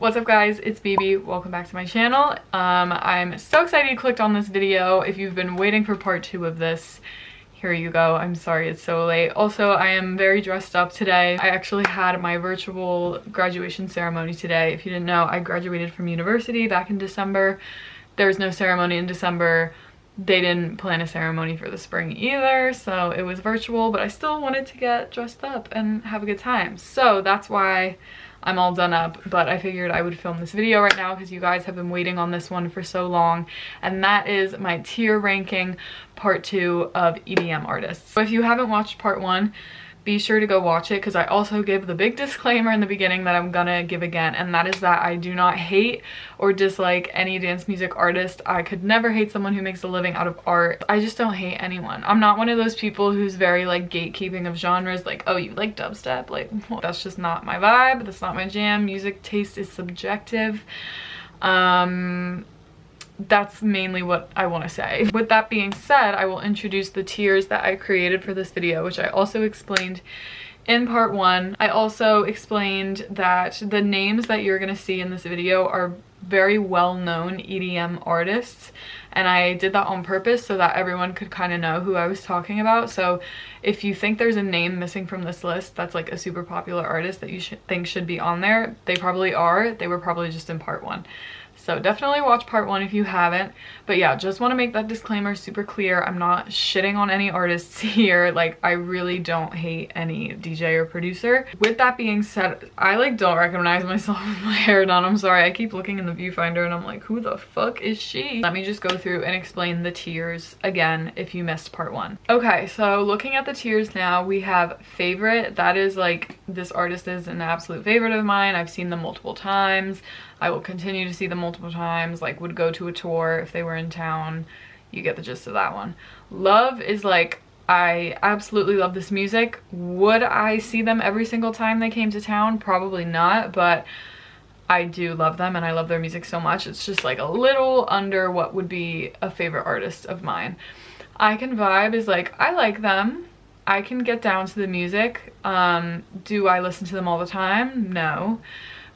What's up guys, it's Bebe. Welcome back to my channel. I'm so excited you clicked on this video. If you've been waiting for part 2 of this, here you go. I'm sorry it's so late. Also, I am very dressed up today. I actually had my virtual graduation ceremony today. If you didn't know, I graduated from university back in December. There was no ceremony in December. They didn't plan a ceremony for the spring either, so it was virtual, but I still wanted to get dressed up and have a good time. So that's why I'm all done up, but I figured I would film this video right now because you guys have been waiting on this one for so long, and that is my tier ranking part 2 of EDM artists. So if you haven't watched part 1, be sure to go watch it because I also give the big disclaimer in the beginning that I'm gonna give again, and that is that I do not hate or dislike any dance music artist. I could never hate someone who makes a living out of art. I just don't hate anyone. I'm not one of those people who's very like gatekeeping of genres, like, oh, you like dubstep? Like, well, that's just not my vibe. That's not my jam. Music taste is subjective. That's mainly what I want to say. With that being said, I will introduce the tiers that I created for this video, which I also explained in part 1. I also explained that the names that you're going to see in this video are very well-known EDM artists, and I did that on purpose so that everyone could kind of know who I was talking about. So if you think there's a name missing from this list that's like a super popular artist that you think should be on there, they probably are. They were probably just in part 1. So definitely watch part 1 if you haven't. But yeah, just want to make that disclaimer super clear. I'm not shitting on any artists here. Like, I really don't hate any DJ or producer. With that being said, I like don't recognize myself with my hair done. I'm sorry. I keep looking in the viewfinder and I'm like, who the fuck is she? Let me just go through and explain the tiers again if you missed part 1. Okay, so looking at the tiers now, we have favorite. That is like, this artist is an absolute favorite of mine. I've seen them multiple times. I will continue to see them multiple times, like would go to a tour if they were in town. You get the gist of that one. Love is like, I absolutely love this music. Would I see them every single time they came to town? Probably not, but I do love them and I love their music so much. It's just like a little under what would be a favorite artist of mine. I Can Vibe is like, I like them. I can get down to the music. Do I listen to them all the time? No.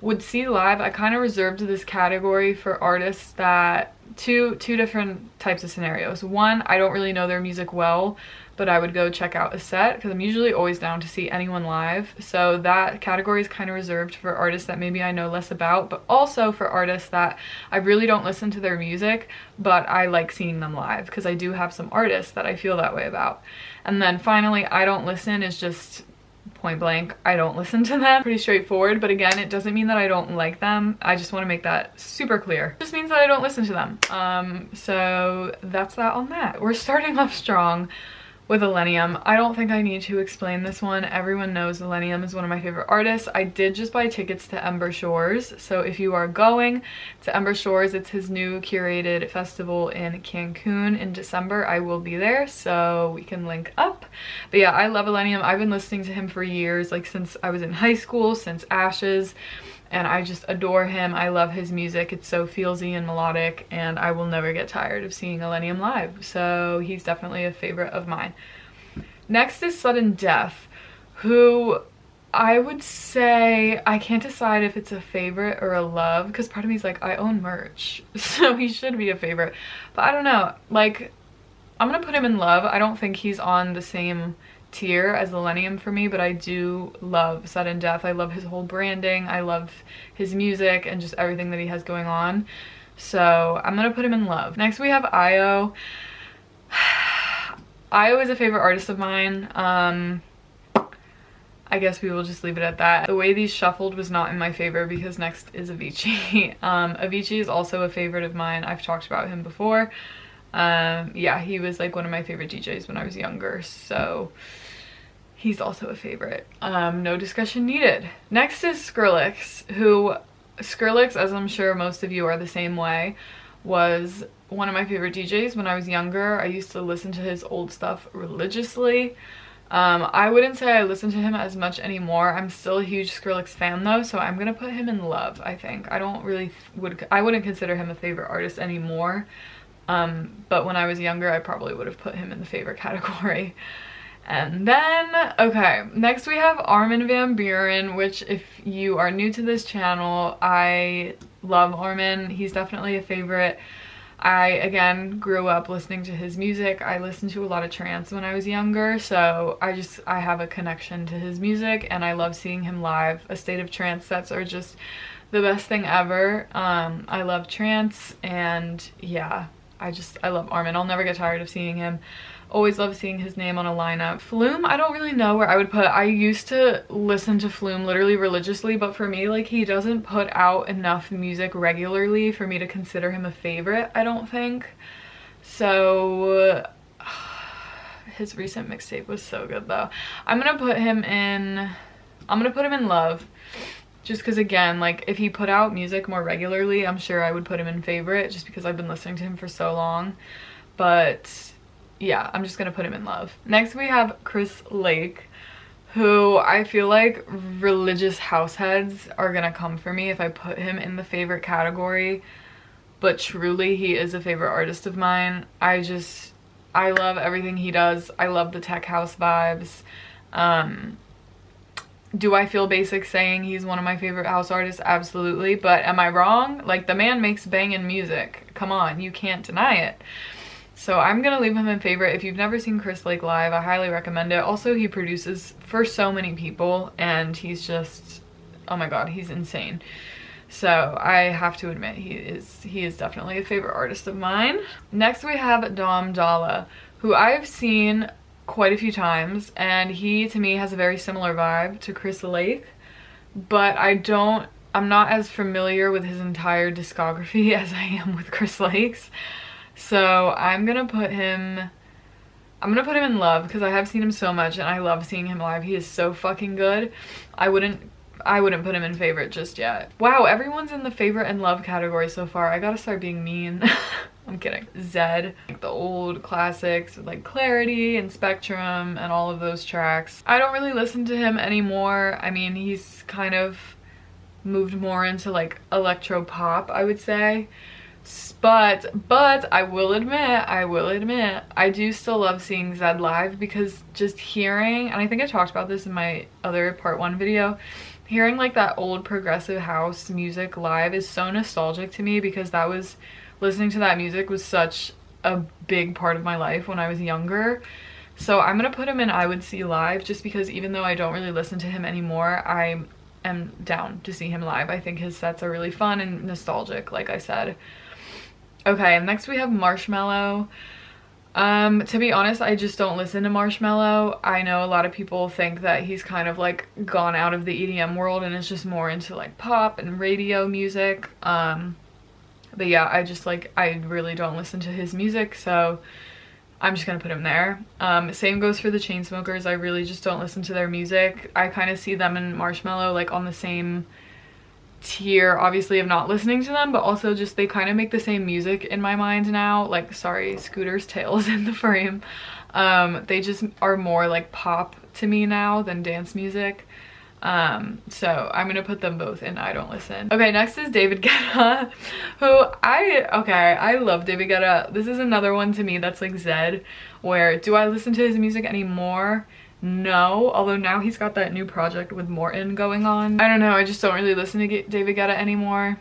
Would see live. I kind of reserved this category for artists that two different types of scenarios. One, I don't really know their music well, but I would go check out a set because I'm usually always down to see anyone live. So that category is kind of reserved for artists that maybe I know less about, but also for artists that I really don't listen to their music, but I like seeing them live because I do have some artists that I feel that way about. And then finally, I don't listen is just point blank, I don't listen to them. Pretty straightforward, but again, it doesn't mean that I don't like them. I just want to make that super clear. It just means that I don't listen to them. So that's that on that. We're starting off strong with Millennium. I don't think I need to explain this one. Everyone knows Millennium is one of my favorite artists. I did just buy tickets to Ember Shores, so if you are going to Ember Shores, it's his new curated festival in Cancun in December. I will be there, so we can link up. But yeah, I love Millennium. I've been listening to him for years, like since I was in high school, since Ashes, and I just adore him. I love his music. It's so feelsy and melodic, and I will never get tired of seeing Millennium live. So he's definitely a favorite of mine. Next is Sudden Death, who I would say, I can't decide if it's a favorite or a love, because part of me is like, I own merch, so he should be a favorite. But I don't know, like, I'm gonna put him in love. I don't think he's on the same tier as Millennium for me, but I do love Sudden Death. I love his whole branding. I love his music and just everything that he has going on. So I'm gonna put him in love. Next we have Io. Io is a favorite artist of mine. I guess we will just leave it at that. The way these shuffled was not in my favor because next is Avicii. Avicii is also a favorite of mine. I've talked about him before. Yeah, he was like one of my favorite DJs when I was younger, so he's also a favorite. No discussion needed. Next is Skrillex, who, Skrillex, as I'm sure most of you are the same way, was one of my favorite DJs when I was younger. I used to listen to his old stuff religiously. I wouldn't say I listen to him as much anymore. I'm still a huge Skrillex fan though, so I'm gonna put him in love, I think. I wouldn't consider him a favorite artist anymore. But when I was younger, I probably would have put him in the favorite category. And then, okay, next we have Armin van Buuren, which if you are new to this channel, I love Armin. He's definitely a favorite. I, again, grew up listening to his music. I listened to a lot of trance when I was younger, so I have a connection to his music, and I love seeing him live. A State of Trance sets are just the best thing ever. I love trance, and yeah, I love Armin. I'll never get tired of seeing him. Always love seeing his name on a lineup. Flume, I don't really know where I would put. I used to listen to Flume literally religiously, but for me, like, he doesn't put out enough music regularly for me to consider him a favorite, I don't think. So his recent mixtape was so good though. I'm gonna put him in Love. Just because, again, like, if he put out music more regularly, I'm sure I would put him in favorite just because I've been listening to him for so long. But yeah, I'm just gonna put him in Love. Next we have Chris Lake, who I feel like religious house heads are gonna come for me if I put him in the favorite category, but truly he is a favorite artist of mine. I love everything he does. I love the tech house vibes. Do I feel basic saying he's one of my favorite house artists? Absolutely. But am I wrong? Like, the man makes banging music. Come on, you can't deny it. So I'm gonna leave him in favorite. If you've never seen Chris Lake live, I highly recommend it. Also, he produces for so many people, and he's just, oh my god, he's insane. So I have to admit, he is definitely a favorite artist of mine. Next we have Dom Dalla, who I've seen quite a few times, and he to me has a very similar vibe to Chris Lake, but I'm not as familiar with his entire discography as I am with Chris Lake's. So I'm gonna put him in Love because I have seen him so much and I love seeing him live. He is so fucking good. I wouldn't put him in favorite just yet. Wow, everyone's in the favorite and love category so far. I gotta start being mean. I'm kidding. Zed, like the old classics with like Clarity and Spectrum and all of those tracks. I don't really listen to him anymore. I mean, he's kind of moved more into like electro pop, I would say. But I will admit, I do still love seeing Zed live because just hearing, and I think I talked about this in my other part 1 video, hearing like that old progressive house music live is so nostalgic to me because listening to that music was such a big part of my life when I was younger. So I'm gonna put him in I Would See Live just because even though I don't really listen to him anymore, I am down to see him live. I think his sets are really fun and nostalgic, like I said. Okay, and next we have Marshmello. To be honest, I just don't listen to Marshmello. I know a lot of people think that he's kind of like gone out of the EDM world and is just more into like pop and radio music. But yeah, I really don't listen to his music, so I'm just gonna put him there. Same goes for the Chainsmokers. I really just don't listen to their music. I kind of see them and Marshmello like on the same tier, obviously, of not listening to them, but also just they kind of make the same music in my mind now. Like, sorry, Scooter's tail is in the frame. They just are more like pop to me now than dance music. So I'm gonna put them both in I Don't Listen. Okay, next is David Guetta, who I love David Guetta. This is another one to me that's like Zed, where do I listen to his music anymore? No, although now he's got that new project with Morton going on. I don't know, I just don't really listen to David Guetta anymore.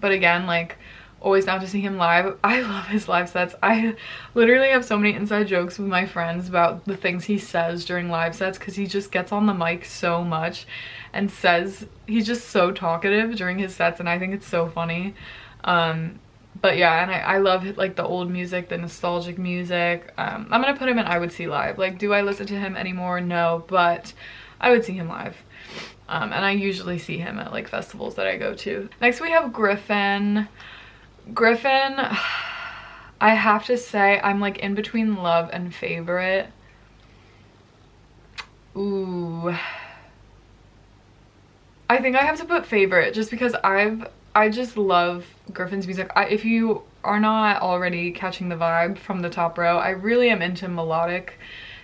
But again, like, always down to see him live. I love his live sets. I literally have so many inside jokes with my friends about the things he says during live sets because he just gets on the mic so much and he's just so talkative during his sets, and I think it's so funny. But yeah, and I love like the old music, the nostalgic music. I'm gonna put him in I Would See Live. Like, do I listen to him anymore? No, but I would see him live. And I usually see him at like festivals that I go to. Next we have Griffin. Griffin, I have to say I'm like in between love and favorite. Ooh. I think I have to put favorite just because I just love Griffin's music. If you are not already catching the vibe from the top row, I really am into melodic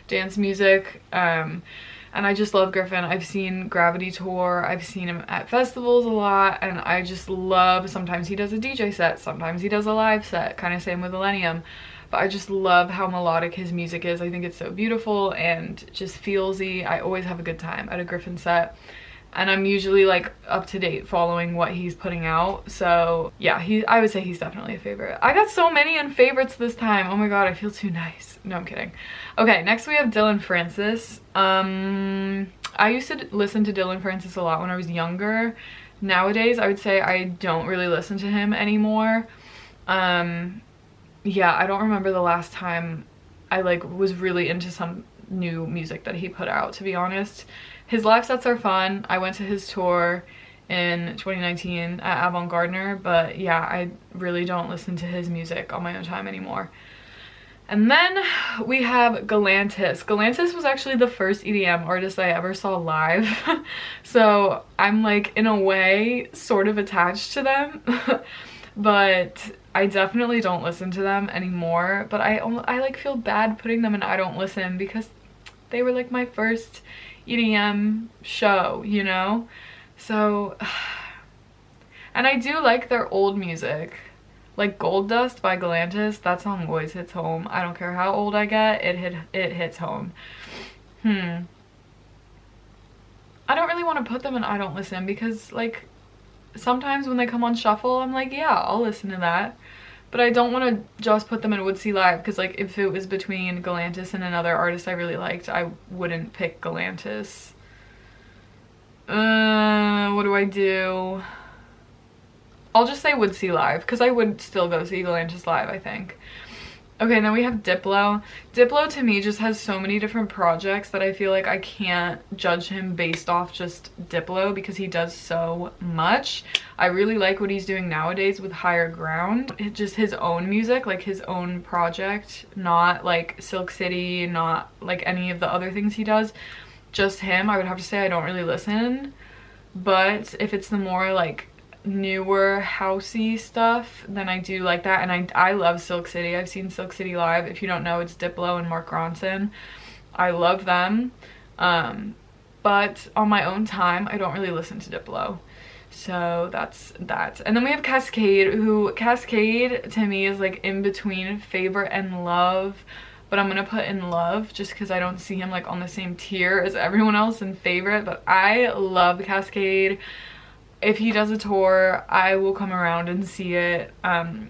dance music. And I just love Griffin. I've seen Gravity Tour, I've seen him at festivals a lot, and I just love, sometimes he does a DJ set, sometimes he does a live set, kind of same with Millennium. but I just love how melodic his music is. I think it's so beautiful and just feelsy. I always have a good time at a Griffin set, and I'm usually like up to date following what he's putting out. So yeah, I would say he's definitely a favorite. I got so many favorites this time. Oh my god, I feel too nice. No, I'm kidding. Okay, next we have Dylan Francis. I used to listen to Dylan Francis a lot when I was younger. Nowadays, I would say I don't really listen to him anymore. Yeah, I don't remember the last time I like was really into some new music that he put out, to be honest. His live sets are fun. I went to his tour in 2019 at Avant-Gardner, but yeah, I really don't listen to his music on my own time anymore. And then we have Galantis. Galantis was actually the first EDM artist I ever saw live. So I'm like, in a way, sort of attached to them. But I definitely don't listen to them anymore. But I like feel bad putting them in I don't listen, because they were like my first EDM show, you know? So, and I do like their old music. Like Gold Dust by Galantis, that song always hits home. I don't care how old I get, it hits home. I don't really want to put them in I don't listen, because like sometimes when they come on shuffle, I'm like, yeah, I'll listen to that. But I don't want to just put them in Would See Live, because like if it was between Galantis and another artist I really liked, I wouldn't pick Galantis. What do I do? I'll just say Would See Live, because I would still go see Galantis live, I think. Okay, then we have Diplo. Diplo to me just has so many different projects that I feel like I can't judge him based off just Diplo, because he does so much. I really like what he's doing nowadays with Higher Ground. It's just his own music, like his own project, not like Silk City, not like any of the other things he does. Just him. I would have to say I don't really listen, but if it's the more like newer housey stuff, then I do like that. And I love Silk City. I've seen Silk City live. If you don't know, it's Diplo and Mark Ronson. I love them, but on my own time I don't really listen to Diplo. So that's that. And then we have Cascade, who Cascade to me is like in between favorite and love, but I'm gonna put in love just because I don't see him like on the same tier as everyone else in favorite. But I love Cascade. If he does a tour, I will come around and see it.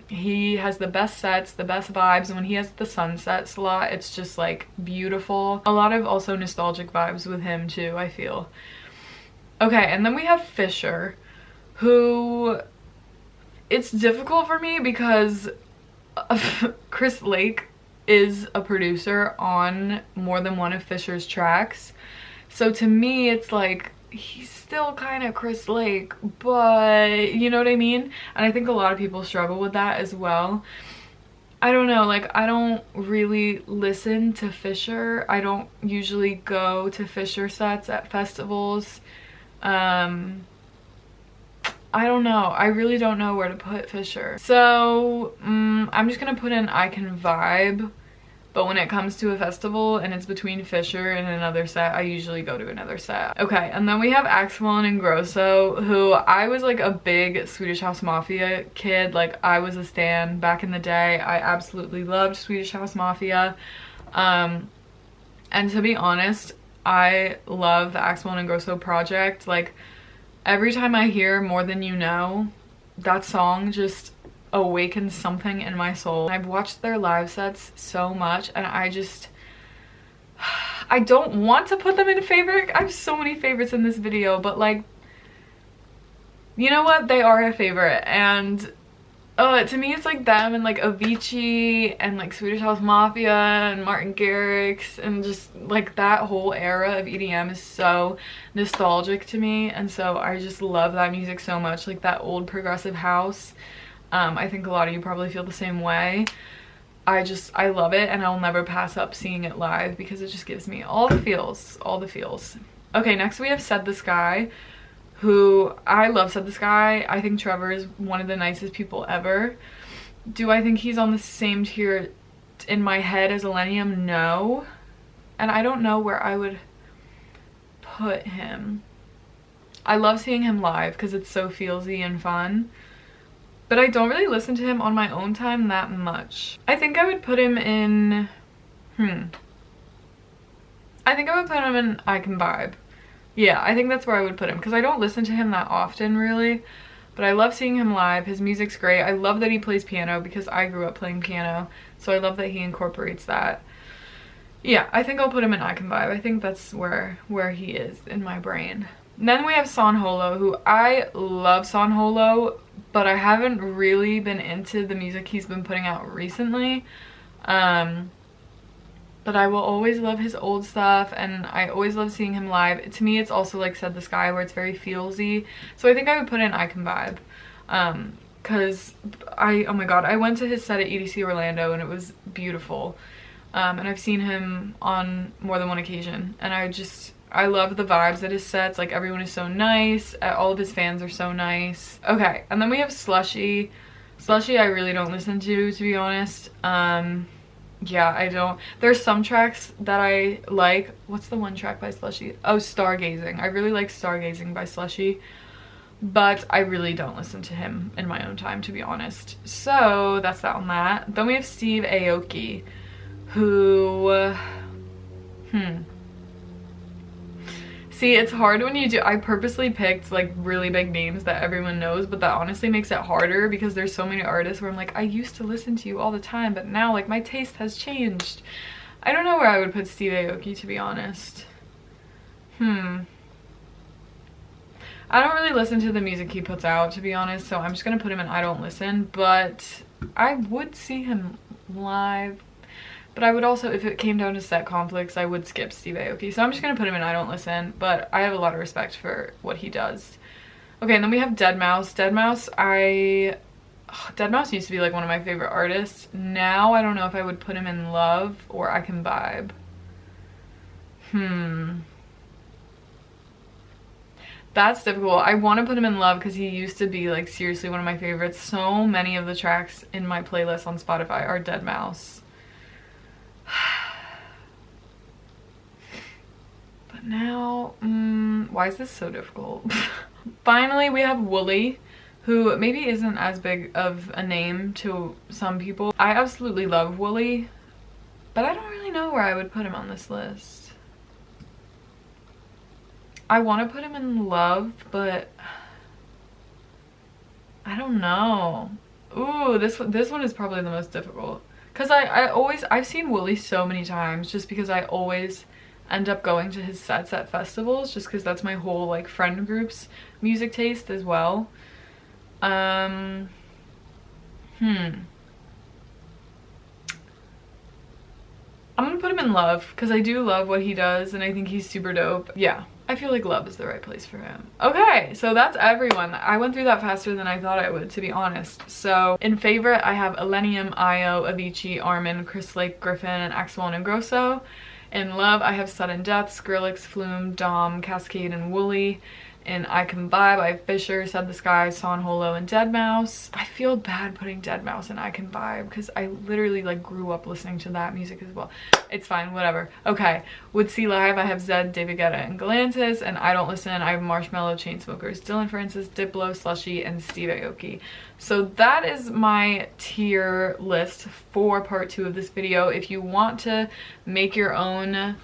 He has the best sets, the best vibes, and when he has the sunset slot, it's just like beautiful. A lot of also nostalgic vibes with him too, I feel. Okay, and then we have Fisher, who, it's difficult for me because Chris Lake is a producer on more than one of Fisher's tracks. So to me, it's like, he's still kind of Chris Lake, but you know what I mean? And I think a lot of people struggle with that as well. I don't know, like I don't really listen to Fisher. I don't usually go to Fisher sets at festivals. I don't know. I really don't know where to put Fisher. So I'm just gonna put in I Can Vibe. But when it comes to a festival and it's between Fisher and another set, I usually go to another set. Okay, and then we have Howell and Grosso, who I was like a big Swedish House Mafia kid. Like I was a stan back in the day. I absolutely loved Swedish House Mafia. And to be honest, I love the Howell and Grosso project. Like every time I hear More Than You Know, that song just awakens something in my soul. I've watched their live sets so much and I don't want to put them in favorite. I have so many favorites in this video, but like, you know what? They are a favorite. And to me it's like them and like Avicii and like Swedish House Mafia and Martin Garrix, and just like that whole era of EDM is so nostalgic to me, and so I just love that music so much, like that old progressive house. I think a lot of you probably feel the same way. I love it, and I'll never pass up seeing it live because it just gives me all the feels, all the feels. Okay, next we have Said the Sky, who I love Said the Sky. I think Trevor is one of the nicest people ever. Do I think he's on the same tier in my head as Millennium? No. And I don't know where I would put him. I love seeing him live because it's so feelsy and fun. but I don't really listen to him on my own time that much. I think I would put him in, I think I would put him in I Can Vibe. Yeah, I think that's where I would put him because I don't listen to him that often really, but I love seeing him live. His music's great. I love that he plays piano because I grew up playing piano, so I love that he incorporates that. Yeah, I think I'll put him in I Can Vibe. I think that's where he is in my brain. And then we have San Holo, who I love San Holo, but I haven't really been into the music he's been putting out recently. But I will always love his old stuff, and I always love seeing him live. To me, it's also like Said the Sky, where it's very feelsy. So I think I would put in I Can Vibe. Cause oh my god, I went to his set at EDC Orlando and it was beautiful. And I've seen him on more than one occasion, and I love the vibes at his sets. Like, everyone is so nice. All of his fans are so nice. Okay, and then we have Slushy. Slushy I really don't listen to be honest. Yeah, I don't. There's some tracks that I like. What's the one track by Slushy? Oh, Stargazing. I really like Stargazing by Slushy, but I really don't listen to him in my own time, to be honest. So that's that on that. Then we have Steve Aoki, who, See, it's hard when you do. I purposely picked like really big names that everyone knows, but that honestly makes it harder because there's so many artists where I'm like, I used to listen to you all the time, but now like my taste has changed. I don't know where I would put Steve Aoki, to be honest. I don't really listen to the music he puts out, to be honest, so I'm just gonna put him in I Don't Listen, but I would see him live. But I would also, if it came down to set conflicts, I would skip Steve Aoki. So I'm just going to put him in I Don't Listen, but I have a lot of respect for what he does. Okay, and then we have Deadmau5. Deadmau5 used to be like one of my favorite artists. Now I don't know if I would put him in Love or I Can Vibe. That's difficult. I want to put him in Love because he used to be like seriously one of my favorites. So many of the tracks in my playlist on Spotify are Deadmau5. But now, why is this so difficult? Finally, we have Wooly, who maybe isn't as big of a name to some people. I absolutely love Wooly, but I don't really know where I would put him on this list. I want to put him in Love, but I don't know. Ooh, this one is probably the most difficult. Because I've seen Wooly so many times just because I always end up going to his sets at festivals just because that's my whole like friend group's music taste as well. I'm gonna put him in Love because I do love what he does and I think he's super dope. Yeah, I feel like Love is the right place for him. Okay, so that's everyone. I went through that faster than I thought I would, to be honest. So in favorite, I have Millennium, Io, Avicii, Armin, Chris Lake, Griffin, and Axel and Grosso. In Love, I have Sudden Death, Skrillex, Flume, Dom, Cascade, and Wooly. In I Can Vibe, I have Fisher, Said the Sky, San Holo, and Deadmau5. I feel bad putting Deadmau5 in I Can Vibe because I literally like grew up listening to that music as well. It's fine, whatever. Okay, with C Live, I have Zed, David Guetta, and Galantis. And I Don't Listen, I have Marshmello, Chainsmokers, Dylan Francis, Diplo, Slushy, and Steve Aoki. So that is my tier list for part 2 of this video. If you want to make your own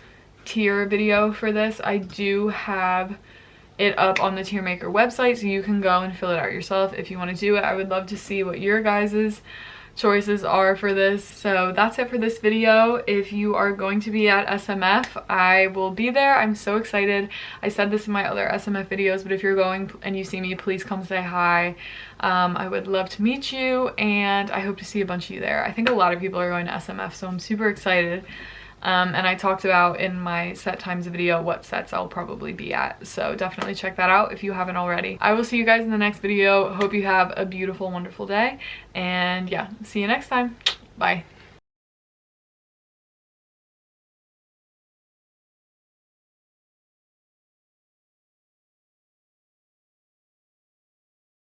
tier video for this, I do have it up on the tier maker website, so you can go and fill it out yourself if you want to do it. I would love to see what your guys's choices are for this. So that's it for this video. If you are going to be at SMF, I will be there. I'm so excited. I said this in my other SMF videos, but if you're going and you see me, please come say hi. I would love to meet you, and I hope to see a bunch of you there. I think a lot of people are going to SMF, so I'm super excited. And I talked about in my set times video what sets I'll probably be at, so definitely check that out if you haven't already. I will see you guys in the next video. Hope you have a beautiful, wonderful day, and yeah, see you next time. Bye.